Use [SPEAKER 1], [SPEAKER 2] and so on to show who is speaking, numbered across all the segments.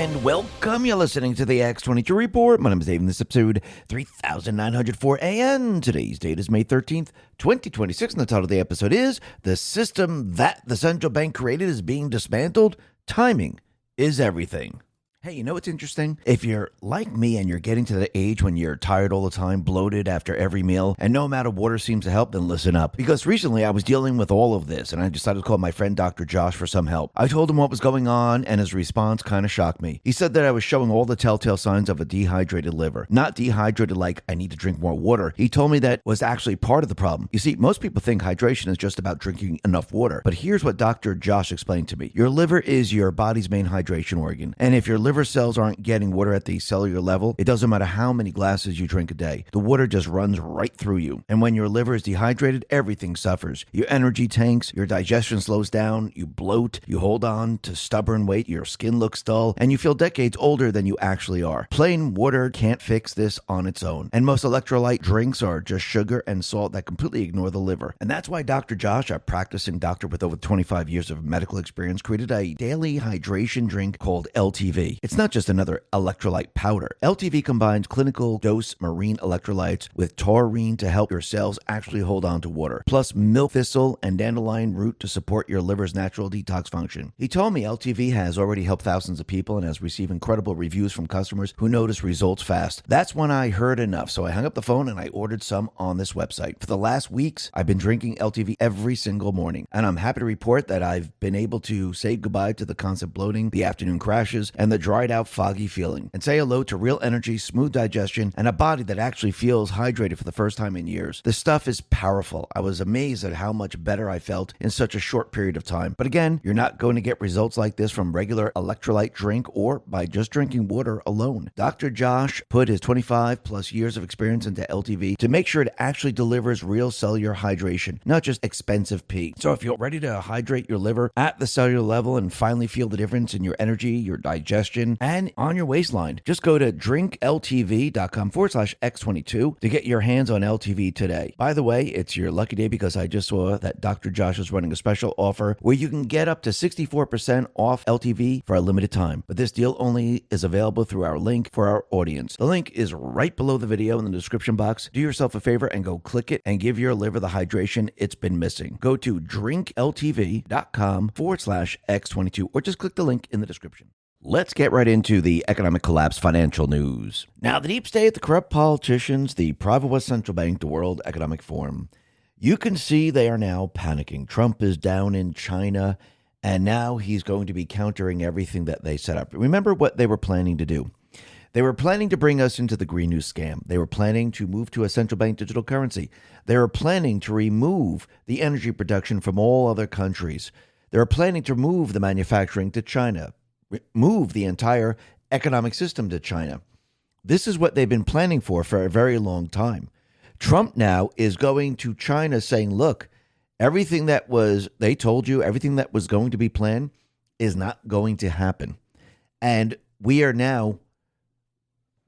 [SPEAKER 1] and welcome. You're listening to the X22 Report. My name is Dave, and this is episode 3904, and today's date is May 13th, 2026, and the title of the episode is The System That the Central Bank Created is Being Dismantled. Timing is Everything. Hey, you know what's interesting? If you're like me and you're getting to the age when you're tired all the time, bloated after every meal, and no amount of water seems to help, then listen up. Because recently I was dealing with all of this, and I decided to call my friend Dr. Josh for some help. I told him what was going on, and his response kind of shocked me. He said that I was showing all the telltale signs of a dehydrated liver. Not dehydrated like I need to drink more water. He told me that was actually part of the problem. You see, most people think hydration is just about drinking enough water. But here's what Dr. Josh explained to me. Your liver is your body's main hydration organ, and if your liver cells aren't getting water at the cellular level, it doesn't matter how many glasses you drink a day. The water just runs right through you. And when your liver is dehydrated, everything suffers. Your energy tanks, your digestion slows down, you bloat, you hold on to stubborn weight, your skin looks dull, and you feel decades older than you actually are. Plain water can't fix this on its own. And most electrolyte drinks are just sugar and salt that completely ignore the liver. And that's why Dr. Josh, a practicing doctor with over 25 years of medical experience, created a daily hydration drink called LTV. It's not just another electrolyte powder. LTV combines clinical dose marine electrolytes with taurine to help your cells actually hold on to water, plus milk thistle and dandelion root to support your liver's natural detox function. He told me LTV has already helped thousands of people and has received incredible reviews from customers who notice results fast. That's when I heard enough, so I hung up the phone and I ordered some on this website. For the last weeks, I've been drinking LTV every single morning, and I'm happy to report that I've been able to say goodbye to the constant bloating, the afternoon crashes, and the dried out foggy feeling, and say hello to real energy, smooth digestion, and a body that actually feels hydrated for the first time in years. This stuff is powerful. I was amazed at how much better I felt in such a short period of time. But again, you're not going to get results like this from regular electrolyte drink or by just drinking water alone. Dr. Josh put his 25 plus years of experience into LTV to make sure it actually delivers real cellular hydration, not just expensive pee. So if you're ready to hydrate your liver at the cellular level and finally feel the difference in your energy, your digestion, and on your waistline, just go to drinkltv.com/X22 to get your hands on LTV today. By the way, it's your lucky day because I just saw that Dr. Josh is running a special offer where you can get up to 64% off LTV for a limited time. But this deal only is available through our link for our audience. The link is right below the video in the description box. Do yourself a favor and go click it and give your liver the hydration it's been missing. Go to drinkltv.com/X22 or just click the link in the description. Let's get right into the economic collapse financial news. Now, the deep state, the corrupt politicians, the private West Central Bank, the World Economic Forum, you can see they are now panicking. Trump is down in China, and now he's going to be countering everything that they set up. Remember what they were planning to do. They were planning to bring us into the green new scam. They were planning to move to a central bank digital currency. They were planning to remove the energy production from all other countries. They were planning to move the manufacturing to China, move the entire economic system to China. This is what they've been planning for a very long time. Trump now is going to China saying, look, everything that was, they told you, everything that was going to be planned is not going to happen. And we are now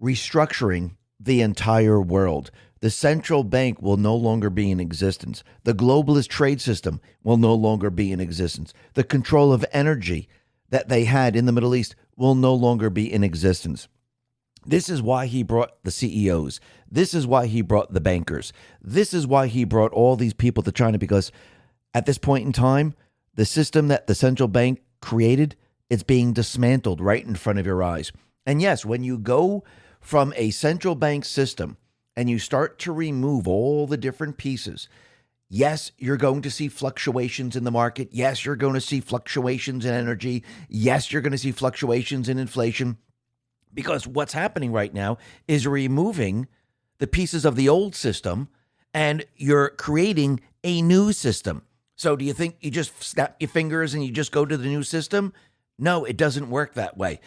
[SPEAKER 1] restructuring the entire world. The central bank will no longer be in existence. The globalist trade system will no longer be in existence. The control of energy that they had in the Middle East will no longer be in existence. This is why he brought the CEOs. This is why he brought the bankers. This is why he brought all these people to China, because at this point in time, the system that the central bank created, it's being dismantled right in front of your eyes. And yes, when you go from a central bank system and you start to remove all the different pieces, yes, you're going to see fluctuations in the market. Yes, you're going to see fluctuations in energy. Yes, you're going to see fluctuations in inflation, because what's happening right now is removing the pieces of the old system and you're creating a new system. So do you think you just snap your fingers and you just go to the new system? No, it doesn't work that way.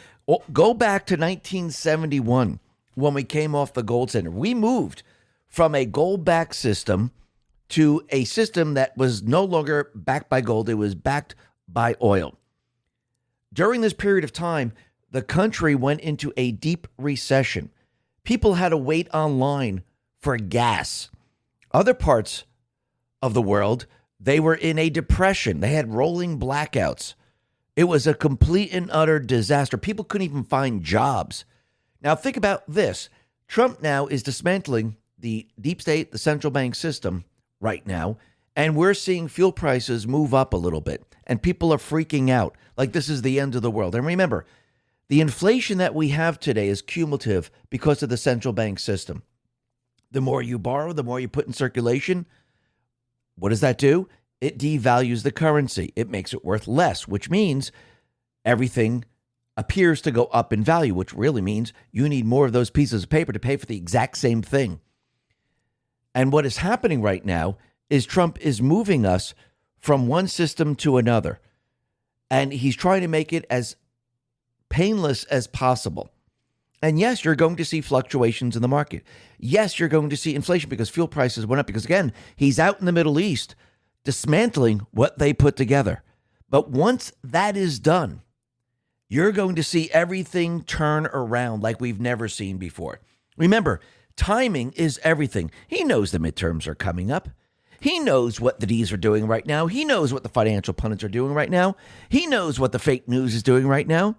[SPEAKER 1] Go back to 1971 when we came off the gold standard. We moved from a gold-backed system to a system that was no longer backed by gold. It was backed by oil. During this period of time, the country went into a deep recession. People had to wait online for gas. Other parts of the world, they were in a depression. They had rolling blackouts. It was a complete and utter disaster. People couldn't even find jobs. Now, think about this. Trump now is dismantling the deep state, the central bank system right now, and we're seeing fuel prices move up a little bit, and people are freaking out like this is the end of the world. And remember, the inflation that we have today is cumulative because of the central bank system. The more you borrow, the more you put in circulation. What does that do? It devalues the currency. It makes it worth less, which means everything appears to go up in value, which really means you need more of those pieces of paper to pay for the exact same thing. And what is happening right now is Trump is moving us from one system to another. And he's trying to make it as painless as possible. And yes, you're going to see fluctuations in the market. Yes, you're going to see inflation because fuel prices went up because, again, he's out in the Middle East dismantling what they put together. But once that is done, you're going to see everything turn around like we've never seen before. Remember, timing is everything. He knows the midterms are coming up. He knows what the D's are doing right now. He knows what the financial pundits are doing right now. He knows what the fake news is doing right now.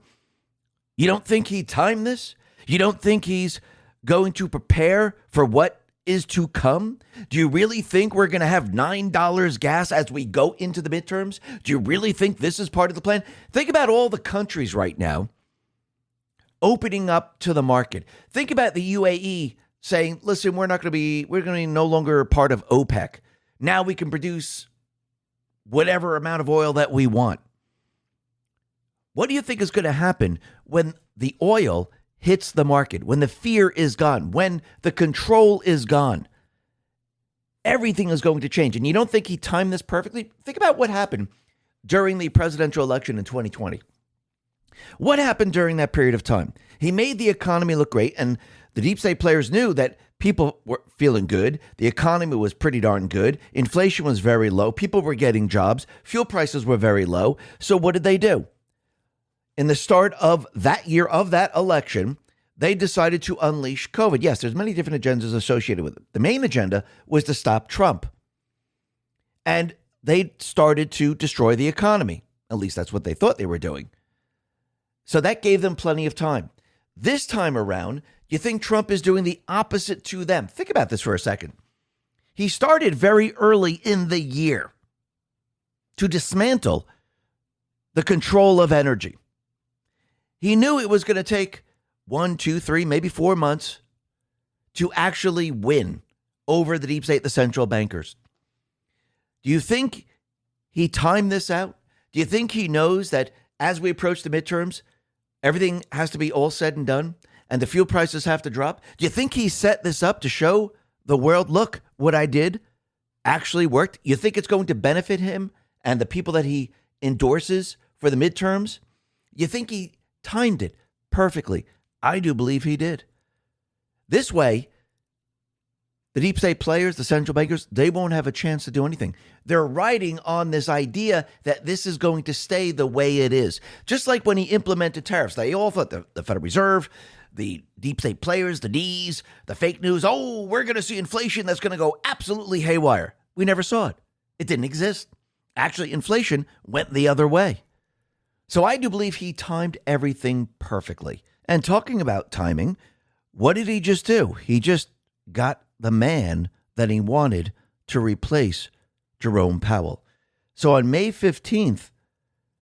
[SPEAKER 1] You don't think he timed this? You don't think he's going to prepare for what is to come? Do you really think we're going to have $9 gas as we go into the midterms? Do you really think this is part of the plan? Think about all the countries right now opening up to the market. Think about the UAE saying, listen, we're going to be no longer part of OPEC. Now we can produce whatever amount of oil that we want. What do you think is going to happen when the oil hits the market, when the fear is gone, when the control is gone? Everything is going to change. And you don't think he timed this perfectly? Think about what happened during the presidential election in 2020. What happened during that period of time? He made the economy look great, and the deep state players knew that people were feeling good. The economy was pretty darn good. Inflation was very low. People were getting jobs. Fuel prices were very low. So what did they do? In the start of that year of that election, they decided to unleash COVID. Yes, there's many different agendas associated with it. The main agenda was to stop Trump. And they started to destroy the economy. At least that's what they thought they were doing. So that gave them plenty of time. This time around, you think Trump is doing the opposite to them. Think about this for a second. He started very early in the year to dismantle the control of energy. He knew it was going to take 1, 2, 3, maybe 4 months to actually win over the deep state, the central bankers. Do you think he timed this out? Do you think he knows that as we approach the midterms, everything has to be all said and done and the fuel prices have to drop? Do you think he set this up to show the world, look, what I did actually worked? You think it's going to benefit him and the people that he endorses for the midterms? You think he timed it perfectly? I do believe he did. This way, the deep state players, the central bankers, they won't have a chance to do anything. They're riding on this idea that this is going to stay the way it is. Just like when he implemented tariffs, they all thought the Federal Reserve, the deep state players, the D's, the fake news, oh, we're going to see inflation that's going to go absolutely haywire. We never saw it. It didn't exist. Actually, inflation went the other way. So I do believe he timed everything perfectly. And talking about timing, what did he just do? He just got the man that he wanted to replace Jerome Powell. So on May 15th,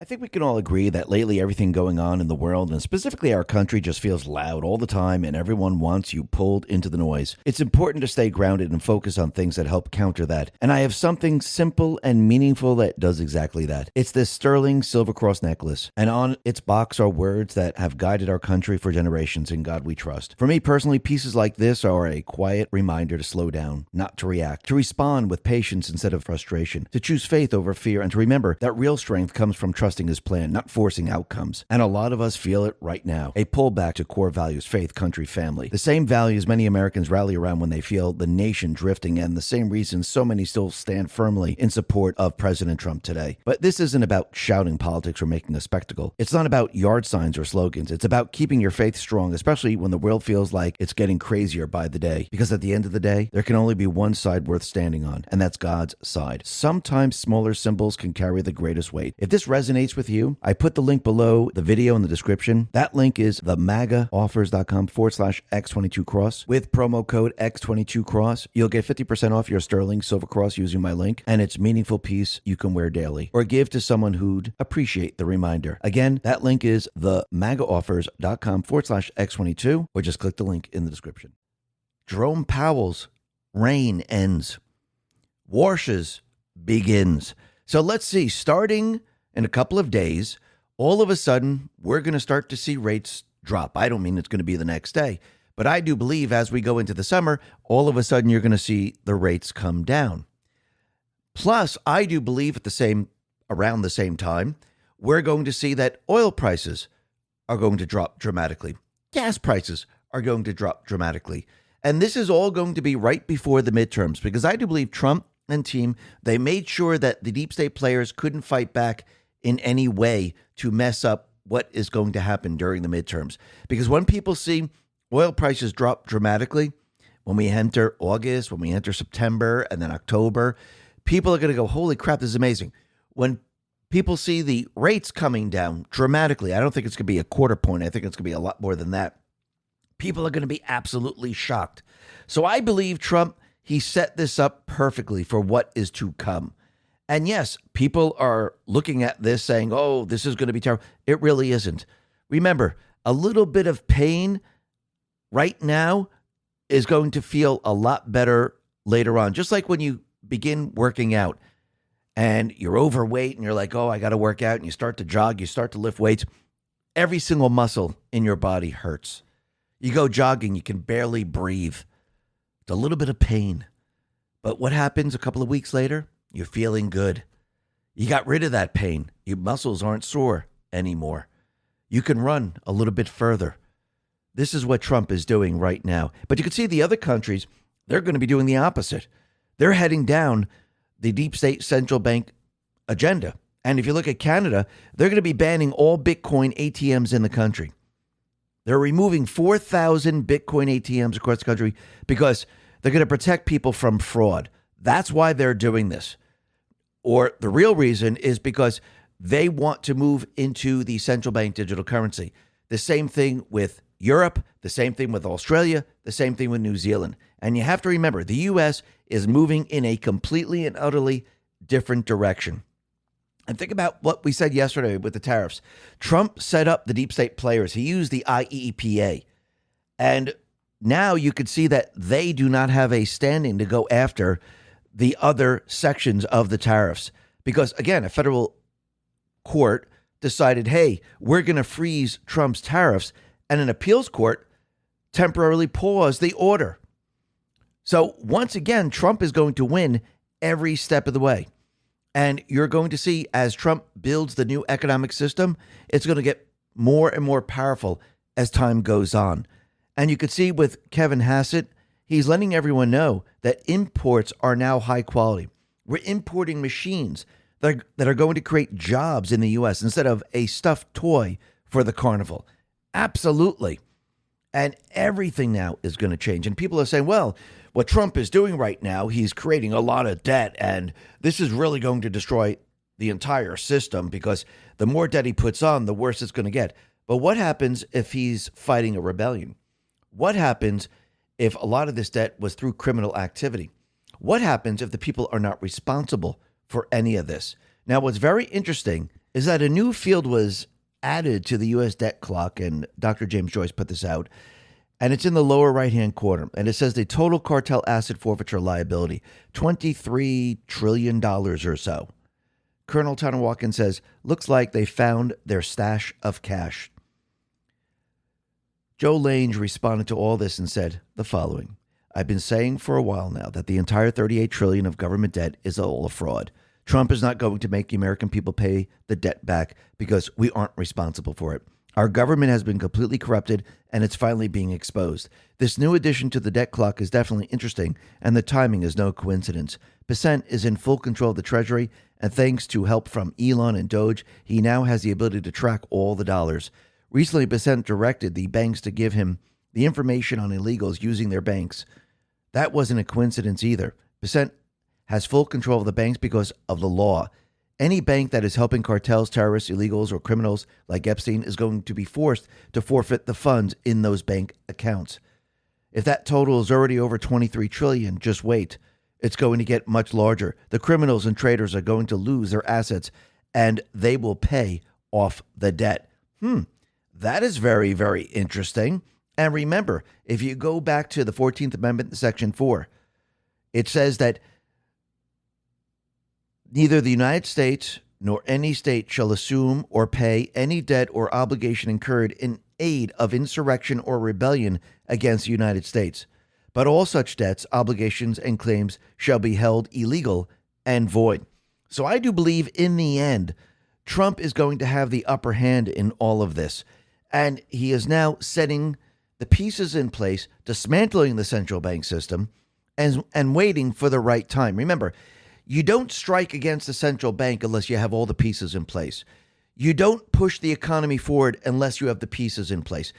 [SPEAKER 1] I think we can all agree that lately everything going on in the world, and specifically our country, just feels loud all the time and everyone wants you pulled into the noise. It's important to stay grounded and focus on things that help counter that. And I have something simple and meaningful that does exactly that. It's this sterling silver cross necklace. And on its box are words that have guided our country for generations. In God we trust. For me personally, pieces like this are a quiet reminder to slow down, not to react, to respond with patience instead of frustration, to choose faith over fear, and to remember that real strength comes from trusting his plan, not forcing outcomes. And a lot of us feel it right now. A pullback to core values, faith, country, family. The same values many Americans rally around when they feel the nation drifting, and the same reasons so many still stand firmly in support of President Trump today. But this isn't about shouting politics or making a spectacle. It's not about yard signs or slogans. It's about keeping your faith strong, especially when the world feels like it's getting crazier by the day. Because at the end of the day, there can only be one side worth standing on, and that's God's side. Sometimes smaller symbols can carry the greatest weight. If this resonates resonates with you, I put the link below the video in the description. That link is themagaoffers.com/X22Cross. With promo code X22Cross, you'll get 50% off your sterling silver cross using my link, and it's a meaningful piece you can wear daily or give to someone who'd appreciate the reminder. Again, that link is themagaoffers.com/X22, or just click the link in the description. Jerome Powell's reign ends. Warsh's begins. So let's see, starting in a couple of days, all of a sudden, we're going to start to see rates drop. I don't mean it's going to be the next day, but I do believe as we go into the summer, all of a sudden you're going to see the rates come down. Plus, I do believe around the same time, we're going to see that oil prices are going to drop dramatically. Gas prices are going to drop dramatically. And this is all going to be right before the midterms, because I do believe Trump and team, they made sure that the deep state players couldn't fight back in any way to mess up what is going to happen during the midterms. Because when people see oil prices drop dramatically, when we enter August, when we enter September, and then October, people are going to go, holy crap, this is amazing. When people see the rates coming down dramatically, I don't think it's going to be a quarter point. I think it's going to be a lot more than that. People are going to be absolutely shocked. So I believe Trump, he set this up perfectly for what is to come. And yes, people are looking at this saying, oh, this is going to be terrible. It really isn't. Remember, a little bit of pain right now is going to feel a lot better later on. Just like when you begin working out and you're overweight and you're like, oh, I got to work out, and you start to jog, you start to lift weights. Every single muscle in your body hurts. You go jogging, you can barely breathe. It's a little bit of pain. But what happens a couple of weeks later? You're feeling good. You got rid of that pain. Your muscles aren't sore anymore. You can run a little bit further. This is what Trump is doing right now. But you can see the other countries, they're going to be doing the opposite. They're heading down the deep state central bank agenda. And if you look at Canada, they're going to be banning all Bitcoin ATMs in the country. They're removing 4,000 Bitcoin ATMs across the country because they're going to protect people from fraud. That's why they're doing this. Or the real reason is because they want to move into the central bank digital currency. The same thing with Europe, the same thing with Australia, the same thing with New Zealand. And you have to remember, the U.S. is moving in a completely and utterly different direction. And think about what we said yesterday with the tariffs. Trump set up the deep state players. He used the IEEPA. And now you could see that they do not have a standing to go after the other sections of the tariffs. Because, again, a federal court decided, hey, we're going to freeze Trump's tariffs. And an appeals court temporarily paused the order. So once again, Trump is going to win every step of the way. And you're going to see as Trump builds the new economic system, it's going to get more and more powerful as time goes on. And you could see with Kevin Hassett, he's letting everyone know that imports are now high quality. We're importing machines that are going to create jobs in the U.S. instead of a stuffed toy for the carnival. Absolutely. And everything now is going to change. And people are saying, well, what Trump is doing right now, he's creating a lot of debt, and this is really going to destroy the entire system because the more debt he puts on, the worse it's going to get. But what happens if he's fighting a rebellion? What happens if a lot of this debt was through criminal activity? What happens if the people are not responsible for any of this? Now, what's very interesting is that a new field was added to the U.S. debt clock, and Dr. James Joyce put this out, and it's in the lower right-hand corner, and it says the total cartel asset forfeiture liability, $23 trillion or so. Colonel Tanner Watkins says, looks like they found their stash of cash. Joe Lange responded to all this and said the following: I've been saying for a while now that the entire $38 trillion of government debt is all a fraud. Trump is not going to make the American people pay the debt back because we aren't responsible for it. Our government has been completely corrupted, and it's finally being exposed. This new addition to the debt clock is definitely interesting, and the timing is no coincidence. Percent is in full control of the Treasury, and thanks to help from Elon and Doge, he now has the ability to track all the dollars. Recently, Percent directed the banks to give him the information on illegals using their banks. That wasn't a coincidence either. Percent has full control of the banks because of the law. Any bank that is helping cartels, terrorists, illegals, or criminals like Epstein is going to be forced to forfeit the funds in those bank accounts. If that total is already over 23 trillion, just wait. It's going to get much larger. The criminals and traders are going to lose their assets and they will pay off the debt. That is very, very interesting. And remember, if you go back to the 14th Amendment, Section 4, it says that neither the United States nor any state shall assume or pay any debt or obligation incurred in aid of insurrection or rebellion against the United States. But all such debts, obligations, and claims shall be held illegal and void. So I do believe in the end, Trump is going to have the upper hand in all of this. And he is now setting the pieces in place, dismantling the central bank system and waiting for the right time. Remember, you don't strike against the central bank unless you have all the pieces in place. You don't push the economy forward unless you have the pieces in place.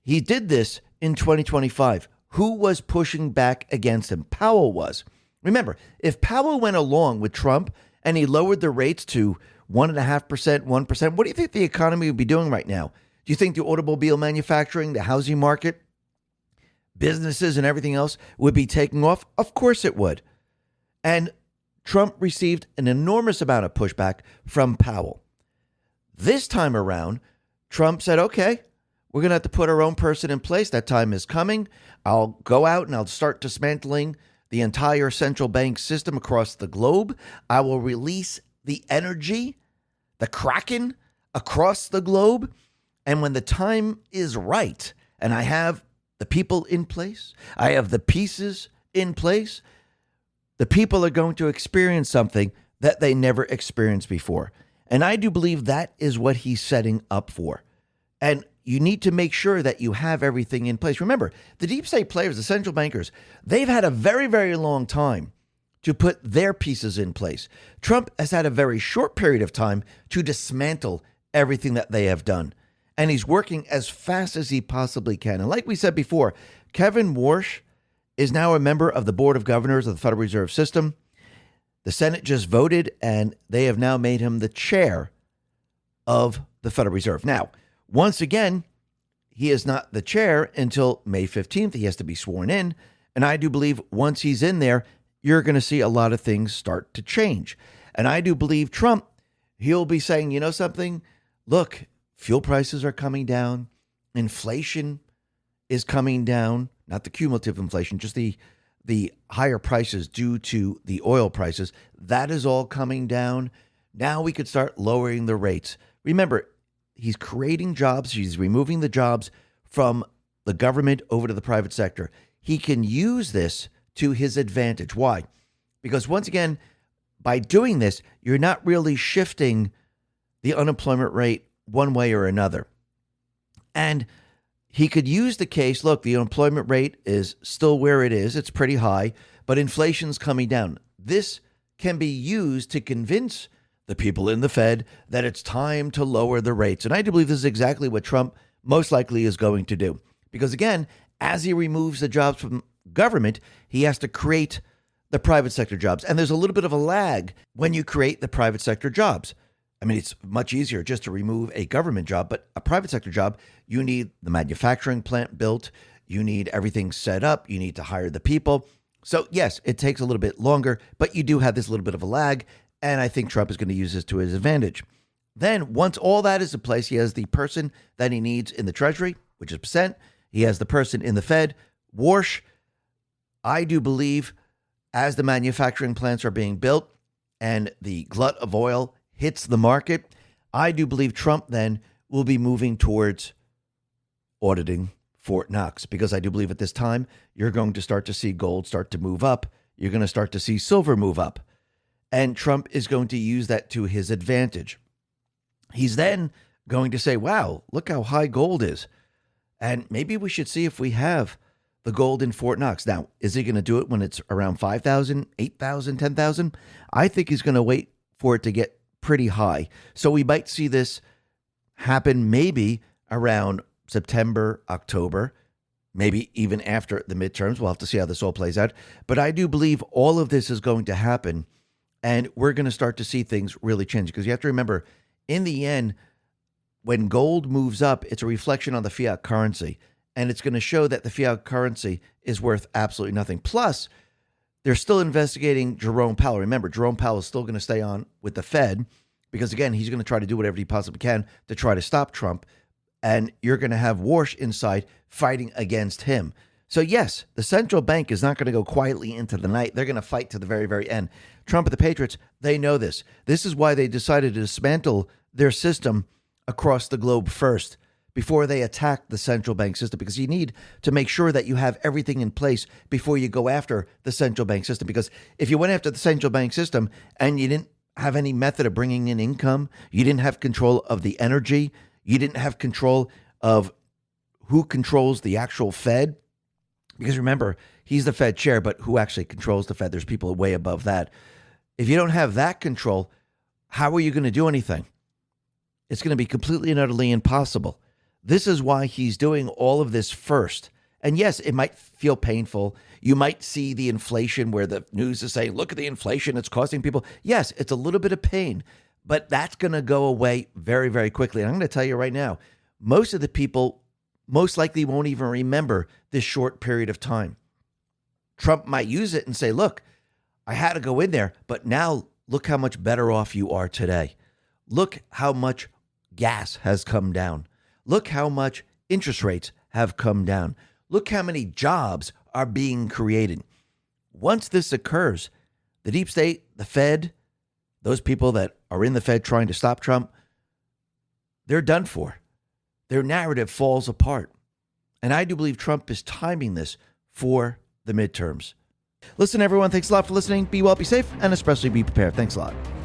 [SPEAKER 1] He did this in 2025. Who was pushing back against him? Powell was. Remember, if Powell went along with Trump and he lowered the rates to 1.5%, 1%, what do you think the economy would be doing right now? Do you think the automobile manufacturing, the housing market, businesses and everything else would be taking off? Of course it would. And Trump received an enormous amount of pushback from Powell. This time around, Trump said, okay, we're going to have to put our own person in place. That time is coming. I'll go out and I'll start dismantling the entire central bank system across the globe. I will release the energy, the Kraken, across the globe. And when the time is right and I have the people in place, I have the pieces in place, the people are going to experience something that they never experienced before. And I do believe that is what he's setting up for. And you need to make sure that you have everything in place. Remember, the deep state players, the central bankers, they've had a very, very long time to put their pieces in place. Trump has had a very short period of time to dismantle everything that they have done. And he's working as fast as he possibly can. And like we said before, Kevin Warsh is now a member of the Board of Governors of the Federal Reserve System. The Senate just voted, and they have now made him the chair of the Federal Reserve. Now, once again, he is not the chair until May 15th. He has to be sworn in. And I do believe once he's in there, you're going to see a lot of things start to change. And I do believe Trump, he'll be saying, you know something? Look, fuel prices are coming down. Inflation is coming down. Not the cumulative inflation, just the higher prices due to the oil prices. That is all coming down. Now we could start lowering the rates. Remember, he's creating jobs. He's removing the jobs from the government over to the private sector. He can use this to his advantage. Why? Because once again, by doing this, you're not really shifting the unemployment rate one way or another. And he could use the case, look, the unemployment rate is still where it is. It's pretty high, but inflation's coming down. This can be used to convince the people in the Fed that it's time to lower the rates. And I do believe this is exactly what Trump most likely is going to do. Because again, as he removes the jobs from government, he has to create the private sector jobs. And there's a little bit of a lag when you create the private sector jobs. I mean, it's much easier just to remove a government job, but a private sector job, you need the manufacturing plant built. You need everything set up. You need to hire the people. So yes, it takes a little bit longer, but you do have this little bit of a lag. And I think Trump is going to use this to his advantage. Then once all that is in place, he has the person that he needs in the Treasury, which is percent. He has the person in the Fed, Warsh. I do believe as the manufacturing plants are being built and the glut of oil hits the market, I do believe Trump then will be moving towards auditing Fort Knox, because I do believe at this time you're going to start to see gold start to move up. You're going to start to see silver move up. And Trump is going to use that to his advantage. He's then going to say, wow, look how high gold is. And maybe we should see if we have the gold in Fort Knox. Now, is he going to do it when it's around 5,000, 8,000, 10,000? I think he's going to wait for it to get pretty high. So we might see this happen maybe around September, October, maybe even after the midterms. We'll have to see how this all plays out. But I do believe all of this is going to happen And we're going to start to see things really change, because you have to remember, in the end, when gold moves up, it's a reflection on the fiat currency. And it's going to show that the fiat currency is worth absolutely nothing. Plus, they're still investigating Jerome Powell. Remember, Jerome Powell is still going to stay on with the Fed because, again, he's going to try to do whatever he possibly can to try to stop Trump. And you're going to have Warsh inside fighting against him. So, yes, the central bank is not going to go quietly into the night. They're going to fight to the very, very end. Trump and the Patriots, they know this. This is why they decided to dismantle their system across the globe first before they attack the central bank system, because you need to make sure that you have everything in place before you go after the central bank system. Because if you went after the central bank system and you didn't have any method of bringing in income, you didn't have control of the energy, you didn't have control of who controls the actual Fed, because remember, he's the Fed chair, but who actually controls the Fed? There's people way above that. If you don't have that control, how are you going to do anything? It's going to be completely and utterly impossible. This is why he's doing all of this first. And yes, it might feel painful. You might see the inflation where the news is saying, look at the inflation, it's costing people. Yes, it's a little bit of pain, but that's going to go away very, very quickly. And I'm going to tell you right now, most of the people most likely won't even remember this short period of time. Trump might use it and say, look, I had to go in there, but now look how much better off you are today. Look how much gas has come down. Look how much interest rates have come down. Look how many jobs are being created. Once this occurs, the deep state, the Fed, those people that are in the Fed trying to stop Trump, they're done for. Their narrative falls apart. And I do believe Trump is timing this for the midterms. Listen, everyone, thanks a lot for listening. Be well, be safe, and especially be prepared. Thanks a lot.